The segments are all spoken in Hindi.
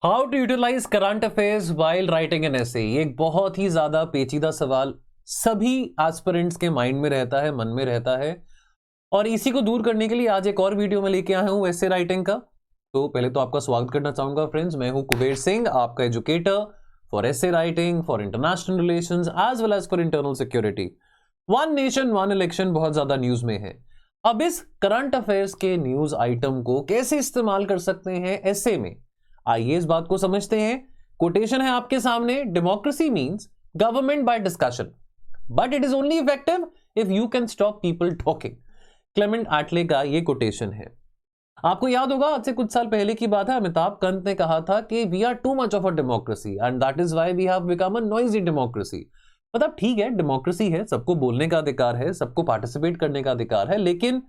How to utilise current affairs while writing an essay. ये एक बहुत ही ज्यादा पेचीदा सवाल सभी एस्पिरेंट्स के माइंड में रहता है, मन में रहता है, और इसी को दूर करने के लिए आज एक और वीडियो में लेके आया हूं एसे राइटिंग का। तो पहले तो आपका स्वागत करना चाहूंगा फ्रेंड्स। मैं हूं कुबेर सिंह, आपका educator for essay writing, for international relations as well as for internal security. One nation one election बहुत ज्यादा न्यूज में है। अब इस करंट अफेयर्स के न्यूज आइटम को कैसे इस्तेमाल कर सकते हैं एसे में, आइए इस बात को समझते हैं। कोटेशन है आपके सामने, democracy means government by discussion but it is only effective if you can stop people talking. Clement एटले का ये कोटेशन है। आपको याद होगा आज से कुछ साल पहले की बात है, अमिताभ कांत ने कहा था कि we are too much of a democracy and that is why we have become a noisy democracy. मतलब ठीक है, डेमोक्रेसी है, सबको बोलने का अधिकार है, सबको पार्टिसिपेट करने का अधिकार है, लेकिन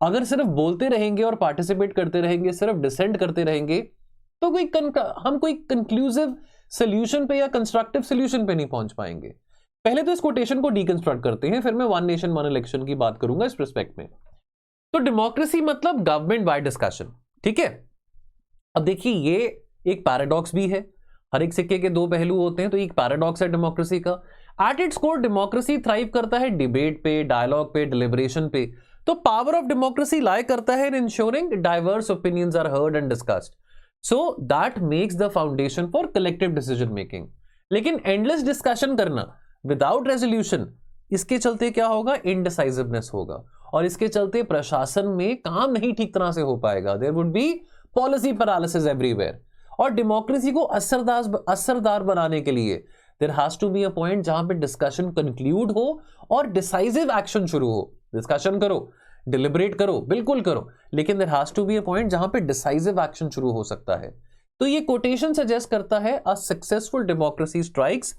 अगर सिर्फ बोलते रहेंगे और पार्टिसिपेट करते रहेंगे, सिर्फ डिसेंट करते रहेंगे, तो हम कोई कंक्लूसिव सोल्यूशन पे या कंस्ट्रक्टिव सोल्यूशन पे नहीं पहुंच पाएंगे। पहले तो इस कोटेशन को डीकंस्ट्रक्ट करते हैं, फिर मैं वन नेशन वन इलेक्शन की बात करूंगा इस रिस्पेक्ट में। तो डेमोक्रेसी मतलब गवर्नमेंट बाय डिस्कशन, ठीक है। अब देखिए, ये एक पैराडॉक्स भी है, हर एक सिक्के के दो पहलू होते हैं, तो एक पैराडॉक्स है डेमोक्रेसी का। At its core democracy thrive करता है डिबेट पे, डायलॉग पे, डिलिब्रेशन पे। तो पावर ऑफ डेमोक्रेसी लाई करता है in ensuring diverse opinions are heard and discussed, so that makes the foundation for collective decision making. लेकिन एंडलेस डिस्कशन करना विदाउट रेजोल्यूशन, इसके चलते क्या होगा, इनडिसाइसिवनेस होगा, और इसके चलते प्रशासन में काम नहीं ठीक तरह से हो पाएगा। There would be policy paralysis everywhere. और डेमोक्रेसी को असरदार बनाने के लिए there has to be a point जहां पे डिस्कशन कंक्लूड हो और डिसाइसिव एक्शन शुरू हो। डिस्कशन करो, डिलिबरेट करो, बिल्कुल करो, लेकिन there has to be a point जहां पे डिसाइसिव एक्शन शुरू हो सकता है। तो ये कोटेशन सजेस्ट करता है अ सक्सेसफुल डेमोक्रेसी स्ट्राइक्स।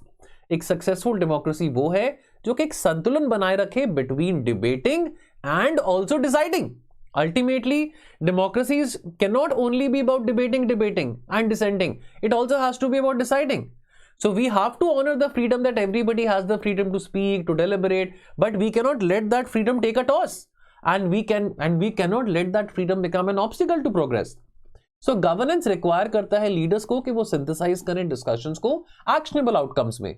एक सक्सेसफुल डेमोक्रेसी वो है जो कि एक संतुलन बनाए रखे between debating and also deciding. Ultimately democracies can not only be about debating and dissenting, it also has to be about deciding. So we have to honor the freedom that everybody has the freedom to speak, to deliberate, but we cannot let that freedom take a toss, and we cannot let that freedom become an obstacle to progress. So governance require करता है लीडर्स को कि वो सिंथेसाइज करें डिस्कशंस को एक्शनेबल आउटकम्स में.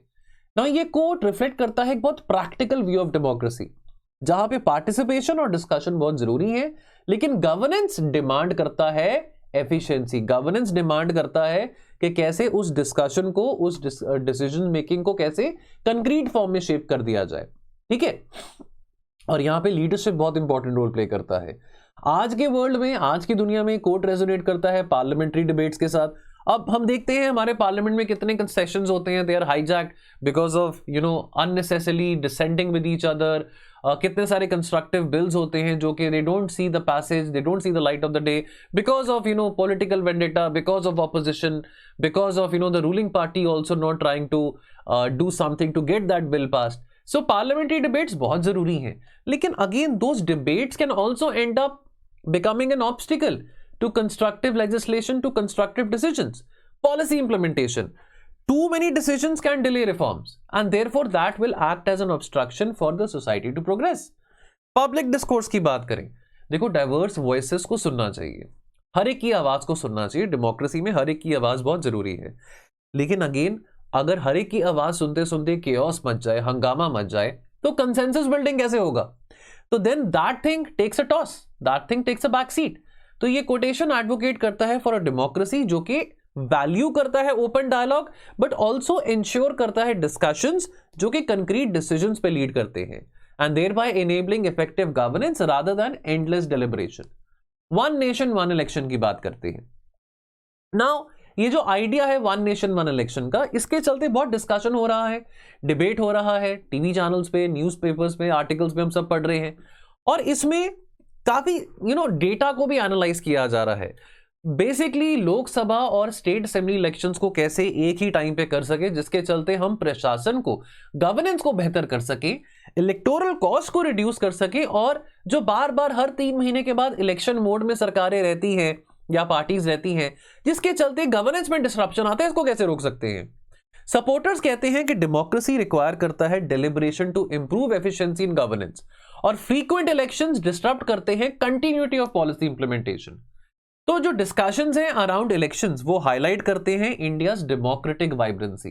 Now ये कोट रिफ्लेक्ट करता है एक बहुत प्रैक्टिकल व्यू ऑफ डेमोक्रेसी, जहां पे पार्टिसिपेशन और डिस्कशन बहुत जरूरी है, लेकिन गवर्नेंस डिमांड करता है एफिशिएंसी. गवर्नेंस डिमांड करता है कि कैसे उस डिस्कशन को, उस डिसीजन मेकिंग को कैसे कंक्रीट फॉर्म में शेप कर दिया जाए, ठीक है. और यहां पे लीडरशिप बहुत इंपॉर्टेंट रोल प्ले करता है. आज के वर्ल्ड में, आज की दुनिया में कोर्ट रेजोनेट करता है पार्लियामेंट्री डिबेट्स के साथ. अब हम देखते हैं हमारे पार्लियामेंट में कितने कंसेशंस होते हैं, they are hijacked because of unnecessarily dissenting with each other. कितने सारे कंस्ट्रक्टिव बिल्स होते हैं जो कि they don't see the passage, they don't see the light of the day because of political vendetta, because of opposition, because of the ruling party also not trying to do something to get that bill passed. So parliamentary debates बहुत जरूरी हैं, लेकिन again those debates can also and up becoming an obstacle to constructive legislation, to constructive decisions, policy implementation. Too many decisions can delay reforms, and therefore that will act as an obstruction for the society to progress. Public discourse की बात करें, देखो diverse voices को सुनना चाहिए, हर एक की आवाज को सुनना चाहिए. डेमोक्रेसी में हर एक की आवाज बहुत जरूरी है, लेकिन अगेन अगर हर एक की आवाज सुनते सुनते chaos मच जाए, हंगामा मच जाए, तो कंसेंसस बिल्डिंग कैसे होगा? तो then that thing takes a toss, that thing takes a back seat. तो ये कोटेशन एडवोकेट करता है फॉर अ डेमोक्रेसी जो कि वैल्यू करता है open dialogue, but also ensure करता है डिस्कशंस जो कि कंक्रीट डिसीजंस पे लीड करते हैं, and thereby enabling effective governance rather than endless deliberation. One nation one election की बात करते हैं. नाउ ये जो आइडिया है वन नेशन वन इलेक्शन का, इसके चलते बहुत डिस्कशन हो रहा है, डिबेट हो रहा है, टीवी चैनल्स पे, न्यूज़पेपर्स पे, आर्टिकल्स पे हम सब पढ़ रहे हैं, और इसमें काफी डेटा को भी एनालाइज किया जा रहा है. बेसिकली लोकसभा और स्टेट असेंबली इलेक्शंस को कैसे एक ही टाइम पे कर सके, जिसके चलते हम प्रशासन को, गवर्नेंस को बेहतर कर सके, इलेक्टोरल कॉस्ट को रिड्यूस कर सके, और जो बार बार हर 3 महीने के बाद इलेक्शन मोड में सरकारें रहती हैं या पार्टीज रहती हैं, जिसके चलते गवर्नेंस में डिसरप्शन आता है, इसको कैसे रोक सकते हैं. सपोर्टर्स कहते हैं कि डेमोक्रेसी रिक्वायर करता है deliberation to improve efficiency in governance, और फ्रीक्वेंट इलेक्शंस डिस्टर्ब करते हैं कंटिन्यूटी ऑफ पॉलिसी इंप्लीमेंटेशन. तो जो डिस्कशंस हैं अराउंड इलेक्शंस वो हाईलाइट करते हैं इंडियाज डेमोक्रेटिक वाइब्रेंसी,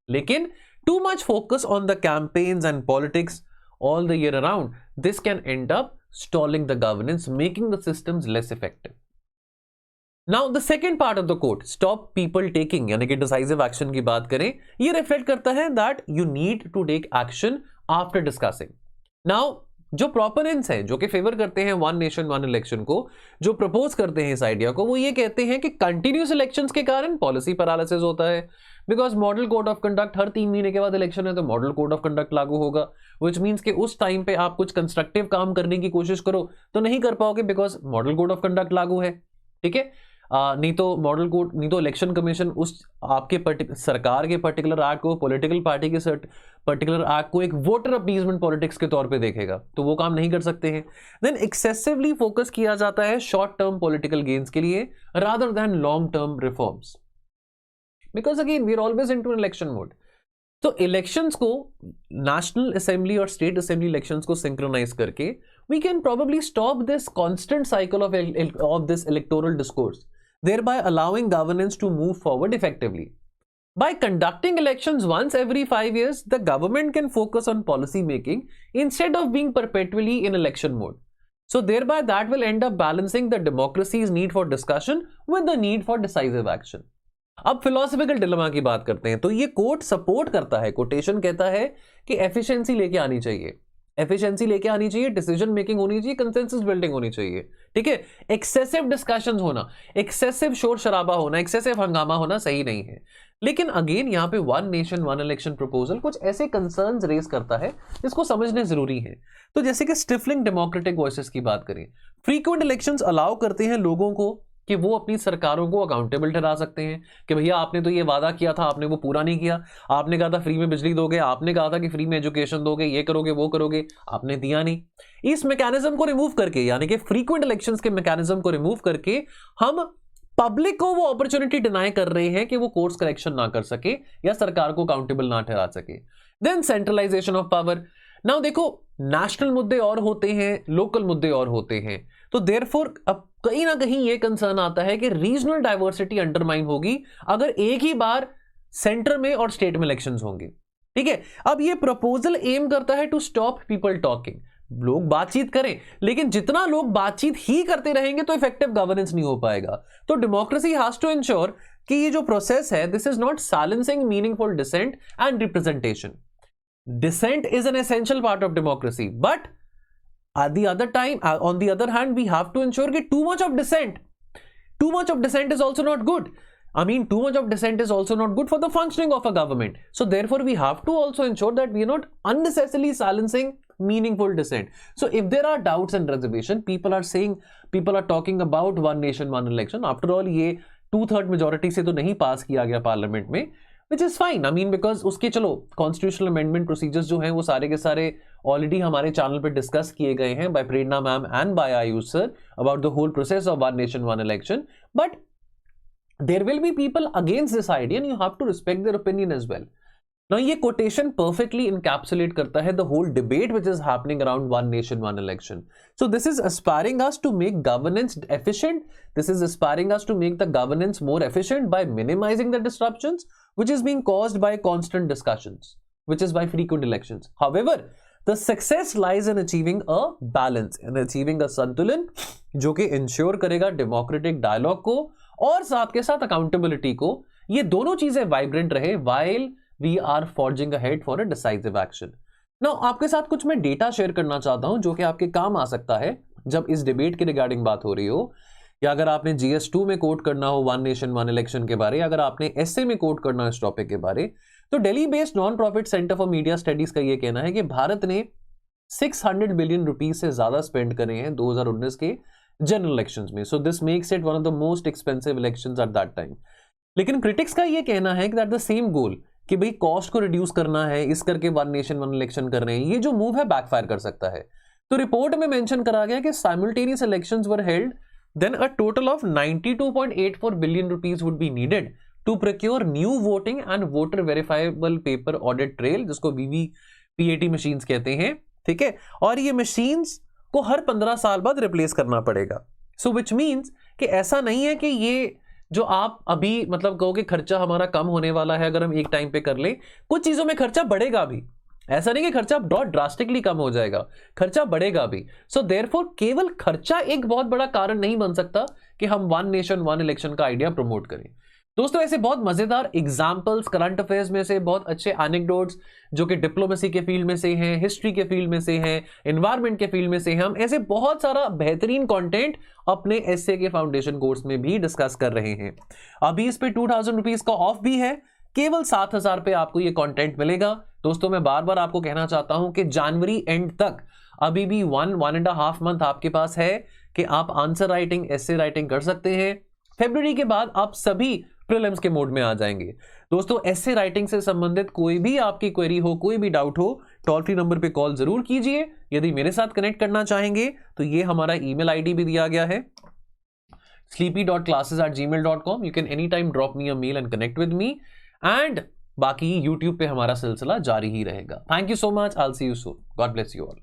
लेकिन too much focus on the campaigns and politics all the year around, this can end up stalling the governance, making the systems less effective. Now the second part of the quote, stop people taking, यानी कि decisive action की बात करें, ये reflect करता है that you need to take action after discussing. Now जो प्रोपोनेंट्स हैं, जो कि फेवर करते हैं वन नेशन वन इलेक्शन को, जो प्रपोज करते हैं इस आइडिया को, वो ये कहते हैं कि कंटिन्यूस इलेक्शंस के कारण पॉलिसी पैरालिसिस होता है, because model code of conduct हर 3 महीने के बाद इलेक्शन है तो मॉडल कोड ऑफ कंडक्ट लागू होगा, विच मीन्स कि उस टाइम पे आप कुछ कंस्ट्रक्टिव काम करने की कोशिश करो तो नहीं कर पाओगे because model code of conduct लागू है, ठीक है। नहीं तो मॉडल कोड, नहीं तो इलेक्शन कमीशन उस आपके सरकार के पर्टिकुलर एक्ट को, पॉलिटिकल पार्टी के पर्टिकुलर एक्ट को एक वोटर अपीजमेंट पॉलिटिक्स के तौर पे देखेगा, तो वो काम नहीं कर सकते हैं। देन एक्सेसिवली फोकस किया जाता है शॉर्ट टर्म पॉलिटिकल गेन्स के लिए rather than long term reforms, because again we are always into an election mode. तो इलेक्शंस को, नेशनल असेंबली और स्टेट असेंबली इलेक्शंस को सिंक्रोनाइज करके we can probably stop this constant cycle of this electoral discourse, thereby allowing governance to move forward effectively. By conducting elections once every 5 years, the government can focus on policy making instead of being perpetually in election mode. So thereby that will end up balancing the democracy's need for discussion with the need for decisive action. अब फिलोसफिकल डिलेमा की बात करते हैं, तो ये कोट सपोर्ट करता है, कोटेशन कहता है कि एफिशिएंसी लेके आनी चाहिए, एफिशिएंसी लेके आनी चाहिए, डिसीजन मेकिंग होनी चाहिए, कंसेंसस बिल्डिंग होनी चाहिए, ठीक है। एक्सेसिव डिस्कशंस होना, एक्सेसिव शोर शराबा होना, एक्सेसिव हंगामा होना सही नहीं है। लेकिन अगेन यहाँ पे one nation one election proposal कुछ ऐसे कंसर्न्स रेज करता है जिसको समझने जरूरी है। तो जैसे कि स्टिफलिंग डेमोक्रेटिक वॉइसेस की बात करें, फ्रीक्वेंट इलेक्शंस अलाउ करते हैं लोगों को कि वो अपनी सरकारों को अकाउंटेबल ठहरा सकते हैं कि भैया आपने तो ये वादा किया था, आपने वो पूरा नहीं किया, आपने कहा था फ्री में बिजली दोगे, आपने कहा था कि फ्री में एजुकेशन दोगे, ये करोगे वो करोगे, आपने दिया नहीं। इस मैकेनिज्म को रिमूव करके, यानी कि फ्रीक्वेंट इलेक्शंस के मैकेनिज्म को रिमूव करके हम पब्लिक को वो अपॉर्चुनिटी डिनाई कर रहे हैं कि वो कोर्स करेक्शन ना कर सके या सरकार को अकाउंटेबल ना ठहरा सके। Then centralisation of power. Now देखो, नेशनल मुद्दे और होते हैं, लोकल मुद्दे और होते हैं, तो देयरफॉर अब कहीं ना कहीं ये कंसर्न आता है कि रीजनल डाइवर्सिटी अंडरमाइन होगी अगर एक ही बार सेंटर में और स्टेट में इलेक्शंस होंगे, ठीक है। अब ये प्रपोजल एम करता है टू स्टॉप पीपल टॉकिंग, लोग बातचीत करें, लेकिन जितना लोग बातचीत ही करते रहेंगे तो इफेक्टिव गवर्नेंस नहीं हो पाएगा। तो डेमोक्रेसी हैज टू इंश्योर कि ये जो प्रोसेस है, this is not silencing meaningful dissent and representation. Dissent is an essential part of democracy, but at the other time, on the other hand, we have to ensure that too much of dissent is also not good. I mean, too much of dissent is also not good for the functioning of a government. So therefore, we have to also ensure that we are not unnecessarily silencing meaningful dissent. So if there are doubts and reservation, people are talking about one nation, one election. After all, ये 2/3 majority से तो नहीं पास किया गया पार्लियामेंट में, which is fine. I mean, because उसके चलो कॉन्स्टिट्यूशनल अमेंडमेंट प्रोसीजर्स जो हैं वो सारे के सारे ऑलरेडी हमारे चैनल पे डिस्कस किए गए हैं by Prerna ma'am and by Ayush sir about the whole process of one nation one election, but there will be people against this idea and you have to respect their opinion as well. Now, ये कोटेशन perfectly encapsulate करता है the whole debate which is happening around one nation, one election. So this is aspiring us to make governance efficient. This is aspiring us to make the governance more efficient by minimizing the disruptions which is being caused by constant discussions, which is by frequent elections. However, the success lies in achieving a balance and achieving a संतुलन जो कि ensure करेगा democratic dialogue को और साथ के साथ accountability को, ये दोनों चीजें vibrant रहे while we are forging ahead for a decisive action. Now, आपके साथ कुछ मैं डेटा शेयर करना चाहता हूं जो कि आपके काम आ सकता है जब इस डिबेट के रिगार्डिंग बात हो रही हो, या अगर आपने GS2 में कोट करना हो वन नेशन वन इलेक्शन के बारे, अगर आपने एसए में कोट करना हो इस टॉपिक के बारे, तो Delhi based non profit centre for media studies का यह कहना है कि भारत ने 600 बिलियन रुपीज से ज्यादा स्पेंड करे हैं 2019 के जनरल इलेक्शंस में। So this makes it one of the most expensive elections at that time. लेकिन क्रिटिक्स का यह कहना है कि दैट द सेम गोल कि भाई कॉस्ट को रिड्यूस करना है, इस करके वन नेशन वन इलेक्शन कर रहे हैं, ये जो मूव है बैकफायर कर सकता है। तो रिपोर्ट में मेंशन करा गया कि simultaneous elections were held, then a total of 92.84 billion rupees would be needed to procure new voting and voter verifiable paper audit trail, जिसको VVPAT मशीन्स कहते हैं, ठीक है। और ये मशीन्स को हर 15 साल बाद रिप्लेस करना पड़ेगा। सो विच मीन्स कि ऐसा नहीं है कि ये जो आप अभी मतलब कहो कि खर्चा हमारा कम होने वाला है अगर हम एक टाइम पे कर लें, कुछ चीजों में खर्चा बढ़ेगा भी। ऐसा नहीं कि खर्चा बहुत ड्रास्टिकली कम हो जाएगा, खर्चा बढ़ेगा भी। सो देयरफॉर केवल खर्चा एक बहुत बड़ा कारण नहीं बन सकता कि हम वन नेशन वन इलेक्शन का आइडिया प्रमोट करें। दोस्तों ऐसे बहुत मजेदार एग्जाम्पल्स करंट अफेयर्स में से, बहुत अच्छे एनेक्डोट्स जो कि डिप्लोमेसी के फील्ड में से हैं, हिस्ट्री के फील्ड में से हैं, एनवायरमेंट के फील्ड में से हैं, हम ऐसे बहुत सारा बेहतरीन कंटेंट अपने एसए के फाउंडेशन कोर्स में भी डिस्कस कर रहे हैं। अभी इस पे 2000 रुपीज का ऑफ भी है, केवल 7000 पे आपको ये कंटेंट मिलेगा। दोस्तों मैं बार बार आपको कहना चाहता हूं कि जनवरी एंड तक अभी भी 1.5 मंथ आपके पास है कि आप आंसर राइटिंग, एसे राइटिंग कर सकते हैं। फरवरी के बाद आप सभी प्रीलिम्स के मोड में आ जाएंगे। दोस्तों एसे राइटिंग से संबंधित कोई भी आपकी क्वेरी हो, कोई भी डाउट हो, टोल फ्री नंबर पे कॉल जरूर कीजिए। यदि मेरे साथ कनेक्ट करना चाहेंगे तो ये हमारा ईमेल आईडी भी दिया गया है, sleepy.classes@gmail.com। You can any time drop me a male and connect with me. And बाकी यूट्यूब पे हमारा सिलसिला जारी ही रहेगा। Thank you so much, I will see you soon. God bless you all.